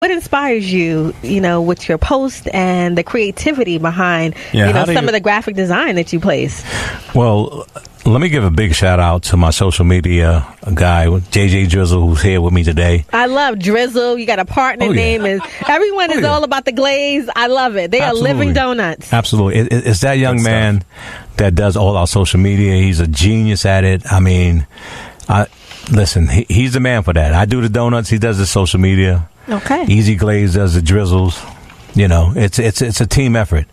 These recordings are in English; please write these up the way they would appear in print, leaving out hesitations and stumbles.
what inspires you, with your post and the creativity behind, some of the graphic design that you place? Well, let me give a big shout out to my social media guy, JJ Drizzle, who's here with me today. I love Drizzle. You got a partner name. Everyone is all about the glaze. I love it. They are living donuts. Absolutely. It's that young man that does all our social media. He's a genius at it. I mean, listen, he's the man for that. I do the donuts. He does the social media. Okay. Easy Glaze does the drizzles. It's a team effort.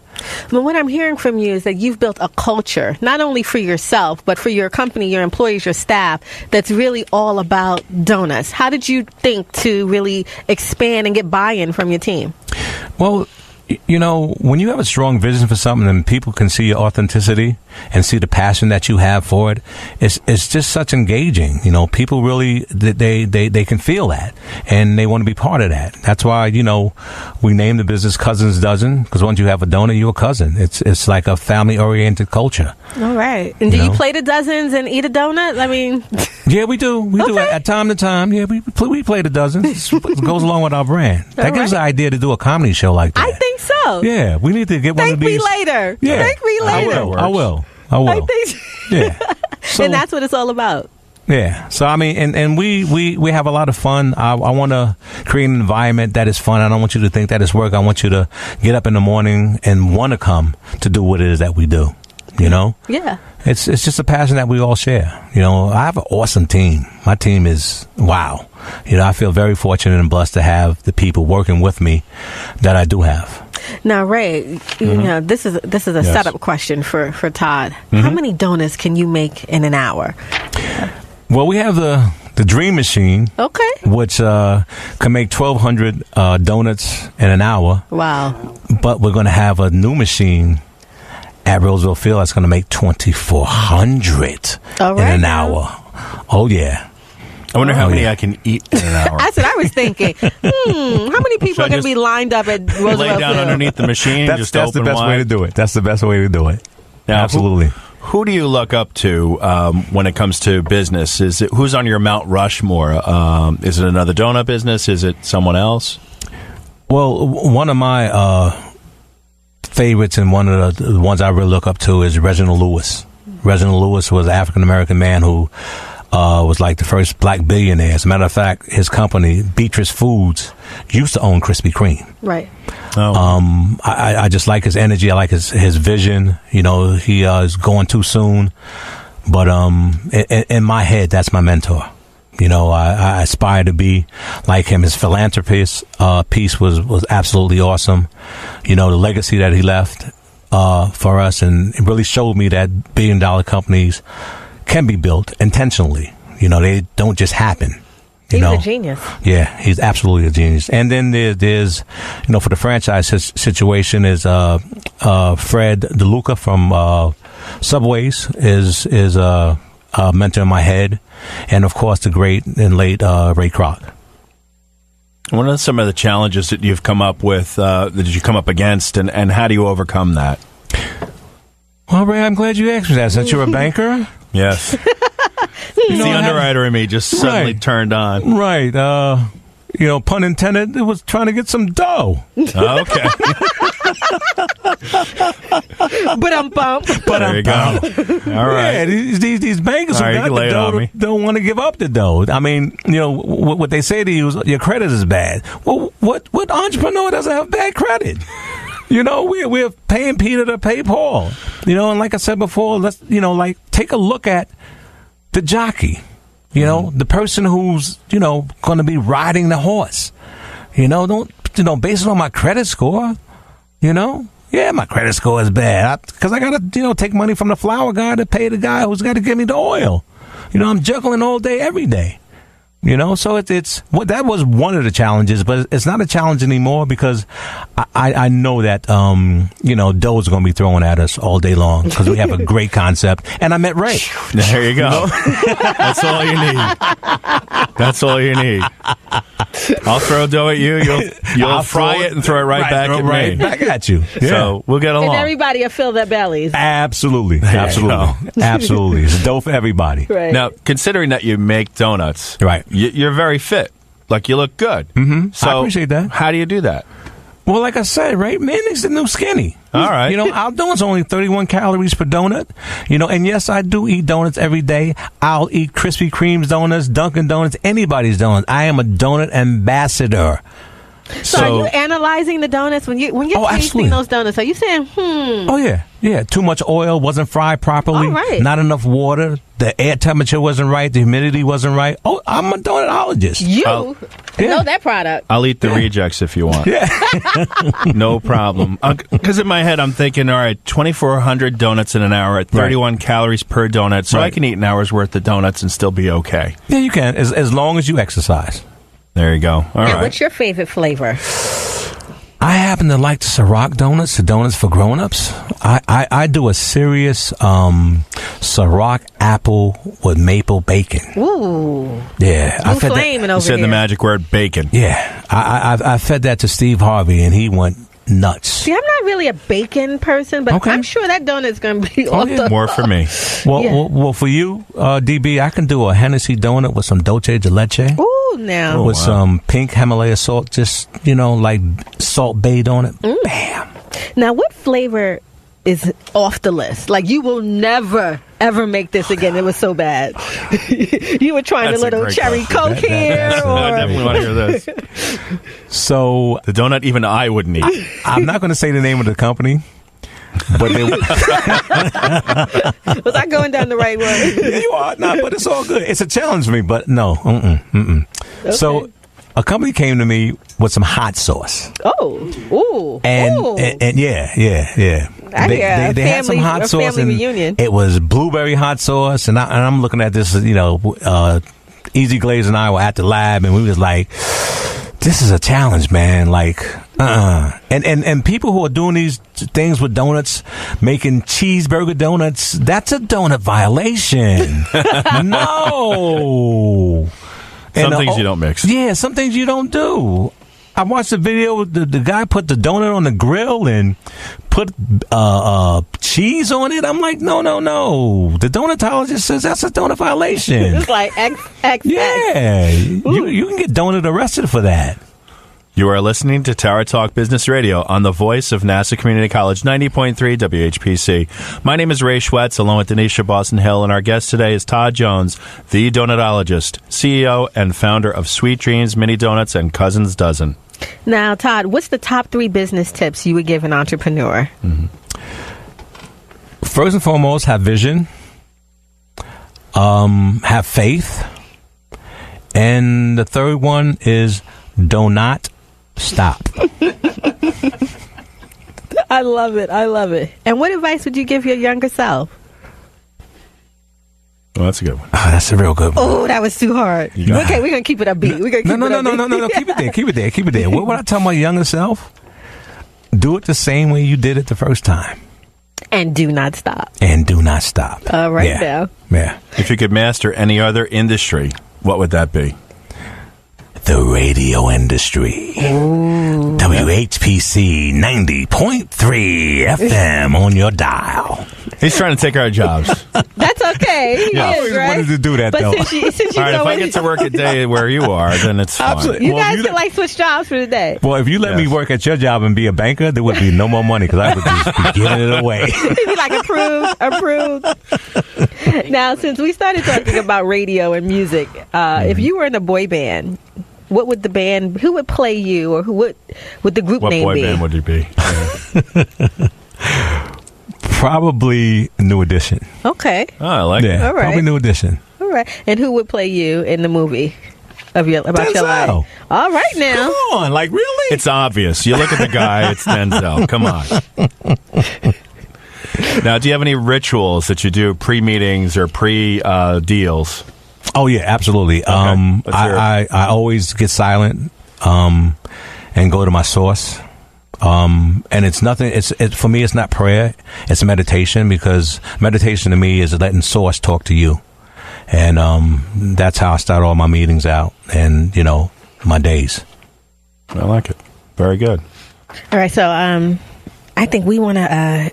But what I'm hearing from you is that you've built a culture, not only for yourself, but for your company, your employees, your staff, that's really all about donuts. How did you think to really expand and get buy-in from your team? Well, when you have a strong vision for something and people can see your authenticity and see the passion that you have for it, it's just such engaging. People really, they can feel that and they want to be part of that. That's why, we named the business Cousin's Duzin, because once you have a donut, you're a cousin. It's like a family-oriented culture. All right. And do you play the dozens and eat a donut? I mean... Yeah, we do. We do. At time to time, yeah, we play the dozens. It goes along with our brand. That gives us an idea to do a comedy show like that. I think so. Yeah, we need to get one of these. Thank me later. Yeah. Thank me later. I will. I think yeah. So, and that's what it's all about. Yeah. So, I mean, and we have a lot of fun. I want to create an environment that is fun. I don't want you to think that it's work. I want you to get up in the morning and want to come to do what it is that we do. Yeah. It's just a passion that we all share. I have an awesome team. My team is wow. I feel very fortunate and blessed to have the people working with me that I do have. Now, Ray, this is a setup question for Todd. Mm-hmm. How many donuts can you make in an hour? Well, we have the Dream Machine, which can make 1,200 donuts in an hour. Wow. But we're going to have a new machine at Roosevelt Field that's going to make 2,400 in an hour. Oh, yeah. I wonder how many I can eat in an hour. That's what I was thinking. How many people are going to be lined up at Roosevelt Lay down Field? Underneath the machine and just that's open the best wide? way to do it. That's the best way to do it. Now, absolutely. Who do you look up to when it comes to business? Who's on your Mount Rushmore? Is it another donut business? Is it someone else? Well, one of my favorites and one of the ones I really look up to is Reginald Lewis. Reginald Lewis was an African-American man who was like the first black billionaire. As a matter of fact, his company, Beatrice Foods, used to own Krispy Kreme. Right. Oh. I just like his energy. I like his vision. He is going too soon. But in my head, that's my mentor. I aspire to be like him. His philanthropist piece was absolutely awesome. The legacy that he left for us, and it really showed me that $1 billion companies can be built intentionally. They don't just happen. He's a genius. Yeah, he's absolutely a genius. And then there's for the franchise situation is Fred DeLuca from Subways is a mentor in my head, and of course the great and late Ray Kroc. What are some of the challenges that you've come up with, that you come up against, and how do you overcome that? Well, Ray, I'm glad you asked me that. Since you're a banker, yes, the underwriter in me just suddenly turned on. Right. Pun intended. It was trying to get some dough. Okay. But I'm bumped. There you go. All right. Yeah, these bankers who got the dough don't want to give up the dough. I mean, what they say to you is your credit is bad. Well, what entrepreneur doesn't have bad credit? We're paying Peter to pay Paul. And like I said before, let's take a look at the jockey. The person who's going to be riding the horse. Don't base it on my credit score. Yeah, my credit score is bad because I got to take money from the flour guy to pay the guy who's got to give me the oil. I'm juggling all day, every day. So it's that was one of the challenges, but it's not a challenge anymore because I know that dough is going to be thrown at us all day long because we have a great concept. And I met Ray. There you go. That's all you need. That's all you need. I'll throw dough at you. You'll fry it and throw it right back at me. Back at you. Yeah. So we'll get along. And everybody will fill their bellies. Absolutely. Absolutely. It's dough for everybody. Right. Now, considering that you make donuts, right? You're very fit. Like, you look good. Mm-hmm. So I appreciate that. How do you do that? Well, like I said, right, Manning's the new skinny. All right. You know, our donut's only 31 calories per donut. You know, and yes, I do eat donuts every day. I'll eat Krispy Kreme's donuts, Dunkin' Donuts, anybody's donuts. I am a donut ambassador. So are you analyzing the donuts when you're tasting absolutely. those donuts? Are you saying, Oh, yeah. Too much oil, wasn't fried properly. All right. Not enough water. The air temperature wasn't right. The humidity wasn't right. Oh, I'm a donutologist. You know that product. I'll eat the rejects if you want. Yeah. No problem. Because in my head, I'm thinking, all right, 2,400 donuts in an hour at 31 calories per donut. So I can eat an hour's worth of donuts and still be okay. Yeah, you can, as long as you exercise. There you go. All right. What's your favorite flavor? I happen to like the Ciroc donuts, the donuts for grownups. I do a serious Ciroc apple with maple bacon. Ooh. Yeah. I fed that. You said the magic word bacon. Yeah. I fed that to Steve Harvey, and he went nuts. See, I'm not really a bacon person, but I'm sure that donut's going to be more for me. Well, for you, DB, I can do a Hennessy donut with some dulce de leche. Ooh, now. With some pink Himalaya salt, just, like Salt Bae donut. Bam. Now, what flavor is off the list? Like, you will never, ever make this again. It was so bad. You were trying a little cherry Coke here. I definitely want to hear this. So the donut even I wouldn't eat. I'm not going to say the name of the company. But they was I going down the right way? Yeah, you are. No, but it's all good. It's a challenge for me, but no. Okay. So a company came to me with some hot sauce. Oh. And yeah. They had some hot sauce. Family reunion. It was blueberry hot sauce. And I'm looking at this, Easy Glaze and I were at the lab, and we was like, this is a challenge, man. Like, And people who are doing these things with donuts, making cheeseburger donuts, that's a donut violation. No. Some things you don't mix. Yeah, some things you don't do. I watched the video. The guy put the donut on the grill and put cheese on it. I'm like, no. The donutologist says that's a donut violation. It's like X. Yeah, you can get donut arrested for that. You are listening to Tower Talk Business Radio on the voice of Nassau Community College, 90.3 WHPC. My name is Ray Schwetz, along with Donyshia Boston Hill, and our guest today is Todd Jones, the Donutologist, CEO and founder of Sweet Dreams Mini Donuts and Cuzin's Duzin. Now, Todd, what's the top 3 business tips you would give an entrepreneur? Mm-hmm. First and foremost, have vision, have faith, and the third one is do not stop. I love it. And what advice would you give your younger self? Oh, that's a good one. Oh, that's a real good one. Oh, that was too hard. Okay, we're going to keep it upbeat. No. Keep it there. What would I tell my younger self? Do it the same way you did it the first time. And do not stop. All right now. Yeah. If you could master any other industry, what would that be? The radio industry. Ooh. WHPC 90.3 FM on your dial. He's trying to take our jobs. That's okay. I always wanted to do that, though. Since you all right, if I get to work a day where you are, then it's fine. Absolutely. You guys can switch jobs for the day. Well, if you let me work at your job and be a banker, there would be no more money because I would just be giving it away. You'd be like, approved. Now, since we started talking about radio and music, if you were in a boy band, what would the band, who would play you, or who would the group name be? What boy band would you be? Probably New Edition. Okay. Oh, I like that. All right. Probably New Edition. All right. And who would play you in the movie about Denzel. your life? All right now. Come on, like really? It's obvious. You look at the guy, it's Denzel. Come on. Now, do you have any rituals that you do pre-meetings or pre-deals? Oh yeah, absolutely. Okay. I always get silent and go to my source. And it's nothing. It's for me. It's not prayer. It's meditation, because meditation to me is letting source talk to you, and that's how I start all my meetings out, and my days. I like it. Very good. All right, so I think we want to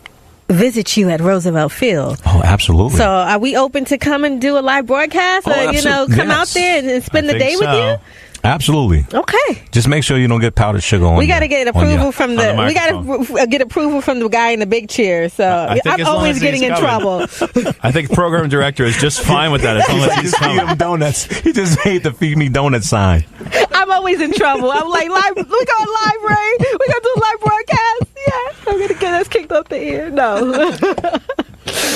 visit you at Roosevelt Field. Oh, absolutely. So are we open to come and do a live broadcast, or come out there and spend the day with you? Absolutely. Okay. Just make sure you don't get powdered sugar on. We got to get approval from the. the we got to get approval from the guy in the big chair. So I'm always getting in trouble. I think the program director is just fine with that as long as he's feed him donuts. He just made the feed me donut sign. I'm always in trouble. I'm like, we going live, Ray. We gonna do a live broadcast. Yeah, I'm gonna get us kicked off the air. No.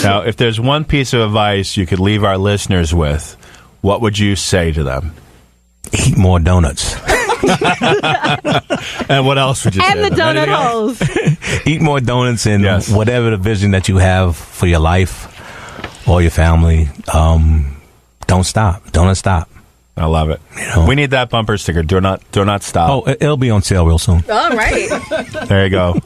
Now, if there's one piece of advice you could leave our listeners with, what would you say to them? Eat more donuts. And what else would you say? And the donut holes. Eat more donuts, and whatever the vision that you have for your life or your family, don't stop. Don't stop. I love it. We need that bumper sticker. Do not stop. Oh, it'll be on sale real soon. All right. There you go.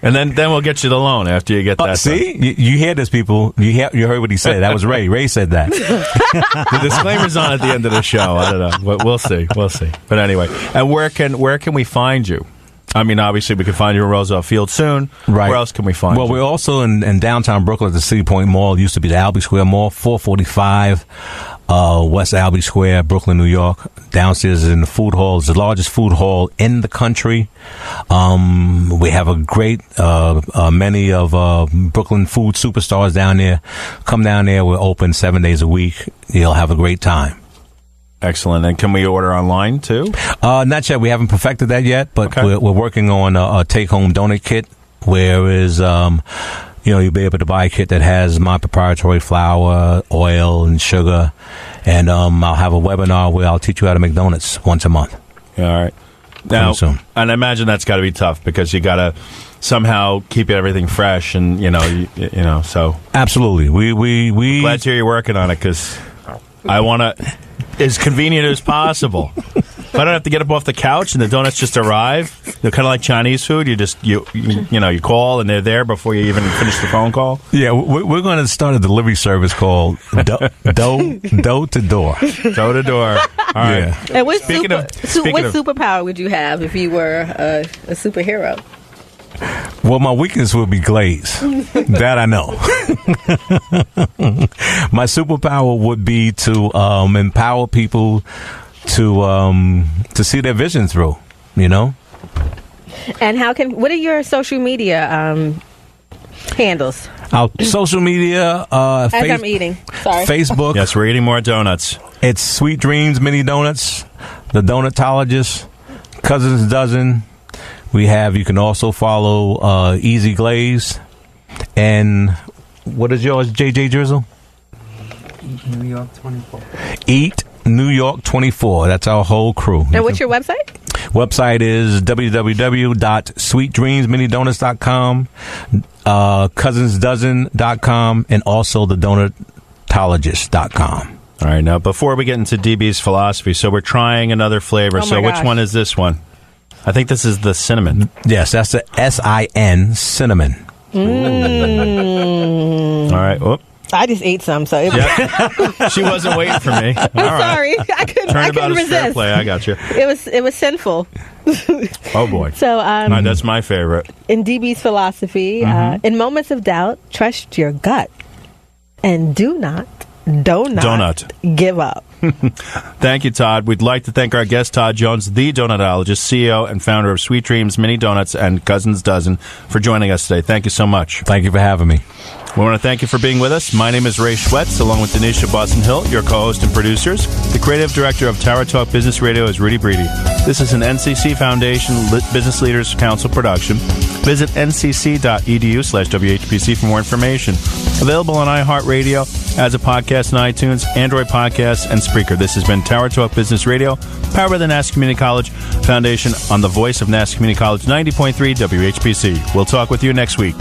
And then we'll get you the loan after you get that. See, you hear this, people. You heard what he said. That was Ray. Ray said that. The disclaimer's on at the end of the show. I don't know. We'll see. But anyway, and where can we find you? I mean, obviously, we can find you in Roosevelt Field soon. Right. Where else can we find you? Well, we're also in downtown Brooklyn at the City Point Mall. It used to be the Albee Square Mall, 445 West Albee Square, Brooklyn, New York. Downstairs is in the food hall. It's the largest food hall in the country. We have a great many of Brooklyn food superstars down there. Come down there. We're open 7 days a week. You'll have a great time. Excellent. And can we order online too? Not yet. We haven't perfected that yet, but we're working on a take-home donut kit, whereas you'll be able to buy a kit that has my proprietary flour, oil, and sugar. And I'll have a webinar where I'll teach you how to make donuts once a month. All right. Now, and I imagine that's got to be tough because you got to somehow keep everything fresh, and so absolutely. We glad to hear you're working on it because I want to as convenient as possible. If I don't have to get up off the couch and the donuts just arrive, they're kind of like Chinese food. You call and they're there before you even finish the phone call. Yeah, we're going to start a delivery service called Dough to Door. Dough to door. All right. Yeah. And what superpower would you have if you were a superhero? Well, my weakness would be glaze. That I know. My superpower would be to empower people to see their vision through, And what are your social media handles? Our social media, as I'm eating. Sorry. Facebook. Yes, we're eating more donuts. It's Sweet Dreams Mini Donuts, the Donutologist, Cuzin Duzin. You can also follow Easy Glaze. And what is yours, JJ Drizzle? Eat New York 24. Eat New York 24. That's our whole crew. And what's your website? Website is www.sweetdreamsminidonuts.com, cousinsdozen.com, and also the Donutologist.com. All right, now before we get into DB's philosophy, so we're trying another flavor. So which one is this one? I think this is the cinnamon. Yes, that's the SIN, cinnamon. All right. Whoop. I just ate some, so she wasn't waiting for me. All right. Sorry, I couldn't resist. Fair play. I got you. It was sinful. Oh boy. So that's my favorite. In DB's philosophy, in moments of doubt, trust your gut, and do not give up. Thank you, Todd. We'd like to thank our guest, Todd Jones, the Donutologist, CEO and founder of Sweet Dreams Mini Donuts and Cuzin's Dozen, for joining us today. Thank you so much. Thank you for having me. We want to thank you for being with us. My name is Ray Schwetz, along with Donyshia Boston-Hill, your co-host and producers. The creative director of Tower Talk Business Radio is Rudy Breedy. This is an NCC Foundation Business Leaders Council production. Visit ncc.edu/WHPC for more information. Available on iHeartRadio, as a podcast on iTunes, Android Podcasts, and Spreaker. This has been Tower Talk Business Radio, powered by the Nassau Community College Foundation on the voice of Nassau Community College 90.3 WHPC. We'll talk with you next week.